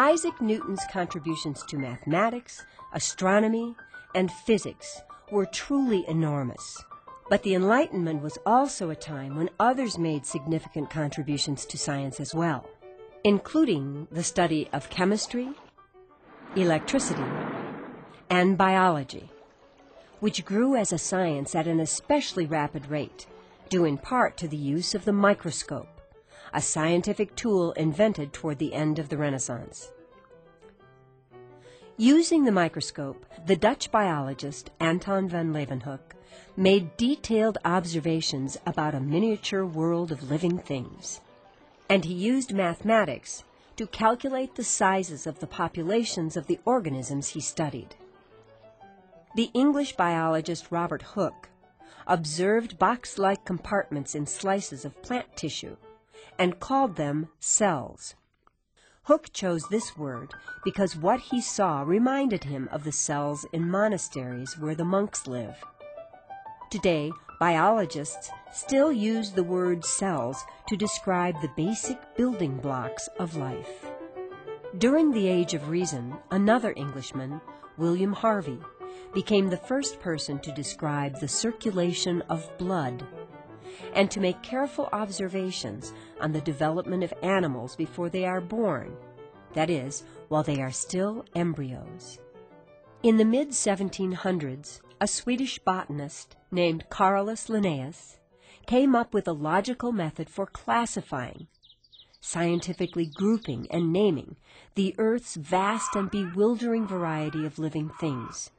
Isaac Newton's contributions to mathematics, astronomy, and physics were truly enormous. But the Enlightenment was also a time when others made significant contributions to science as well, including the study of chemistry, electricity, and biology, which grew as a science at an especially rapid rate, due in part to the use of the microscope, a scientific tool invented toward the end of the Renaissance. Using the microscope, the Dutch biologist Anton van Leeuwenhoek made detailed observations about a miniature world of living things, and he used mathematics to calculate the sizes of the populations of the organisms he studied. The English biologist Robert Hooke observed box-like compartments in slices of plant tissue and called them cells. Hooke chose this word because what he saw reminded him of the cells in monasteries where the monks live. Today, biologists still use the word cells to describe the basic building blocks of life. During the Age of Reason, another Englishman, William Harvey, became the first person to describe the circulation of blood and to make careful observations on the development of animals before they are born, that is, while they are still embryos. In the mid-1700s, a Swedish botanist named Carolus Linnaeus came up with a logical method for classifying, scientifically grouping and naming the Earth's vast and bewildering variety of living things,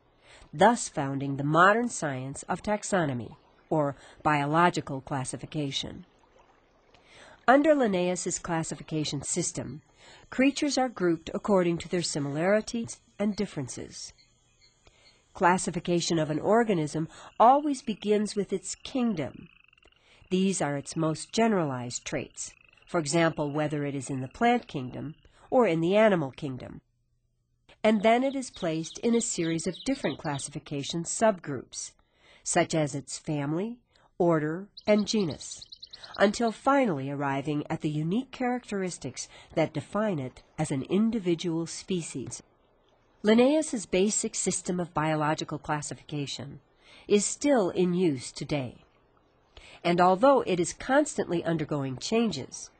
thus founding the modern science of taxonomy, or biological classification. Under Linnaeus's classification system, creatures are grouped according to their similarities and differences. Classification of an organism always begins with its kingdom. These are its most generalized traits, for example, whether it is in the plant kingdom or in the animal kingdom. And then it is placed in a series of different classification subgroups, such as its family, order, and genus, until finally arriving at the unique characteristics that define it as an individual species. Linnaeus's basic system of biological classification is still in use today, and although it is constantly undergoing changes,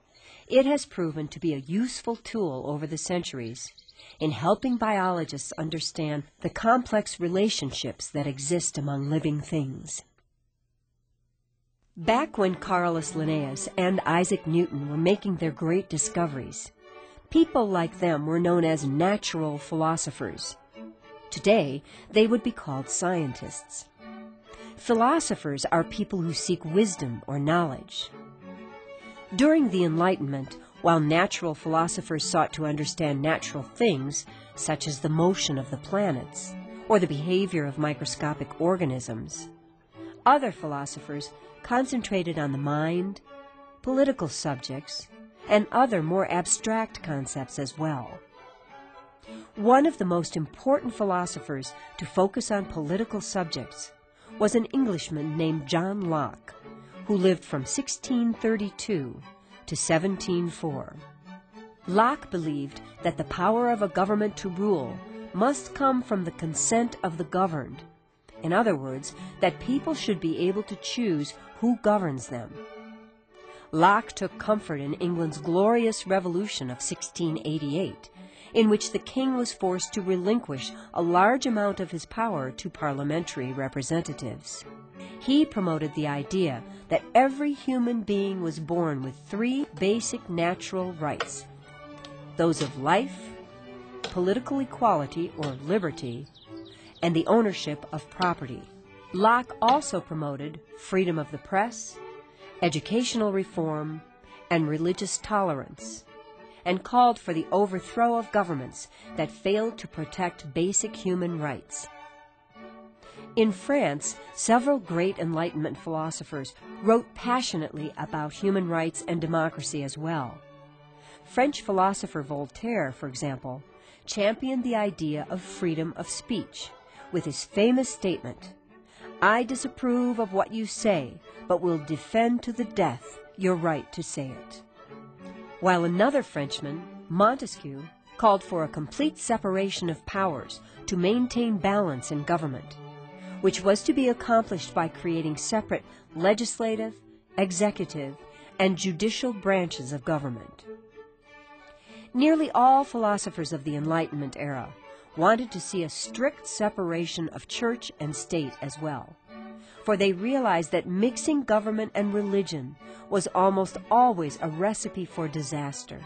it has proven to be a useful tool over the centuries in helping biologists understand the complex relationships that exist among living things. Back when Carolus Linnaeus and Isaac Newton were making their great discoveries, people like them were known as natural philosophers. Today, they would be called scientists. Philosophers are people who seek wisdom or knowledge. During the Enlightenment, while natural philosophers sought to understand natural things, such as the motion of the planets or the behavior of microscopic organisms, other philosophers concentrated on the mind, political subjects, and other more abstract concepts as well. One of the most important philosophers to focus on political subjects was an Englishman named John Locke, who lived from 1632 to 1704. Locke believed that the power of a government to rule must come from the consent of the governed. In other words, that people should be able to choose who governs them. Locke took comfort in England's glorious revolution of 1688, in which the king was forced to relinquish a large amount of his power to parliamentary representatives. He promoted the idea that every human being was born with three basic natural rights: those of life, political equality or liberty, and the ownership of property. Locke also promoted freedom of the press, educational reform, and religious tolerance, and called for the overthrow of governments that failed to protect basic human rights. In France, several great Enlightenment philosophers wrote passionately about human rights and democracy as well. French philosopher Voltaire, for example, championed the idea of freedom of speech with his famous statement, "I disapprove of what you say, but will defend to the death your right to say it." While another Frenchman, Montesquieu, called for a complete separation of powers to maintain balance in government, which was to be accomplished by creating separate legislative, executive, and judicial branches of government. Nearly all philosophers of the Enlightenment era wanted to see a strict separation of church and state as well, for they realized that mixing government and religion was almost always a recipe for disaster.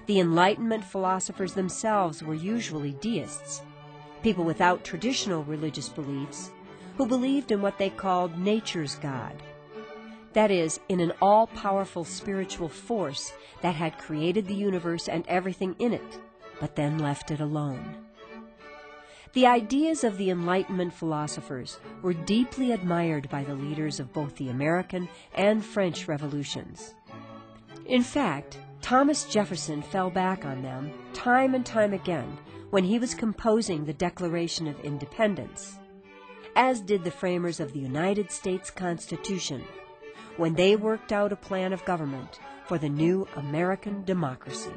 The Enlightenment philosophers themselves were usually deists, people without traditional religious beliefs, who believed in what they called nature's God. That is, in an all-powerful spiritual force that had created the universe and everything in it, but then left it alone. The ideas of the Enlightenment philosophers were deeply admired by the leaders of both the American and French revolutions. In fact, Thomas Jefferson fell back on them time and time again when he was composing the Declaration of Independence, as did the framers of the United States Constitution when they worked out a plan of government for the new American democracy.